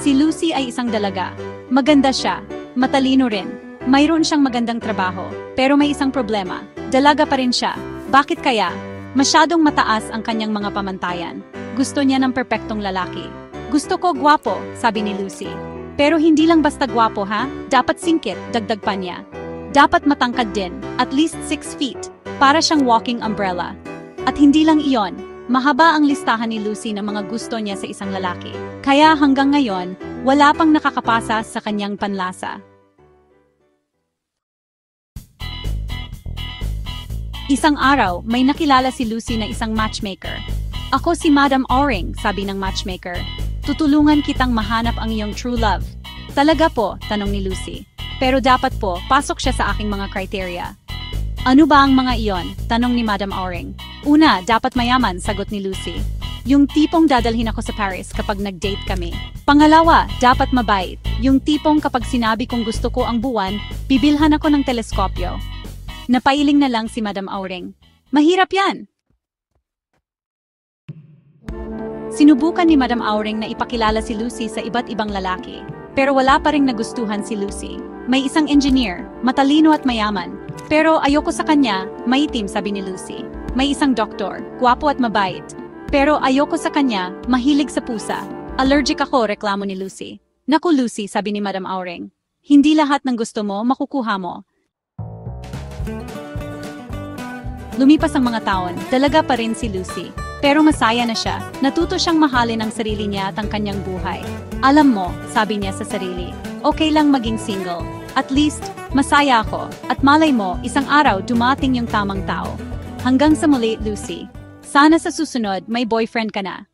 Si Lucy ay isang dalaga. Maganda siya, matalino rin. Mayroon siyang magandang trabaho, pero may isang problema. Dalaga pa rin siya. Bakit kaya? Masyadong mataas ang kanyang mga pamantayan. Gusto niya ng perpektong lalaki. Gusto ko gwapo, sabi ni Lucy. Pero hindi lang basta gwapo ha, dapat singkit, dagdag pa niya. Dapat matangkad din, at least 6 feet, para siyang walking umbrella. At hindi lang iyon, mahaba ang listahan ni Lucy ng mga gusto niya sa isang lalaki. Kaya hanggang ngayon, wala pang nakakapasa sa kanyang panlasa. Isang araw, may nakilala si Lucy na isang matchmaker. Ako si Madam Oring, sabi ng matchmaker. Tutulungan kitang mahanap ang iyong true love. Talaga po, tanong ni Lucy. Pero dapat po, pasok siya sa aking mga criteria. Ano ba ang mga iyon? Tanong ni Madam Oring. Una, dapat mayaman, sagot ni Lucy. Yung tipong dadalhin ako sa Paris kapag nag-date kami. Pangalawa, dapat mabait. Yung tipong kapag sinabi kong gusto ko ang buwan, bibilhan ako ng teleskopyo. Napailing na lang si Madam Oring. Mahirap yan! Sinubukan ni Madam Oring na ipakilala si Lucy sa iba't ibang lalaki. Pero wala pa ring nagustuhan si Lucy. May isang engineer, matalino at mayaman. Pero ayoko sa kanya, maitim, sabi ni Lucy. May isang doktor, gwapo at mabait. Pero ayoko sa kanya, mahilig sa pusa. Allergic ako, reklamo ni Lucy. Naku Lucy, sabi ni Madam Oring. Hindi lahat ng gusto mo, makukuha mo. Lumipas ang mga taon, dalaga pa rin si Lucy. Pero masaya na siya, natuto siyang mahalin ang sarili niya at ang kanyang buhay. Alam mo, sabi niya sa sarili, okay lang maging single. At least, masaya ako. At malay mo, isang araw dumating yung tamang tao. Hanggang sa muli, Lucy. Sana sa susunod, may boyfriend ka na.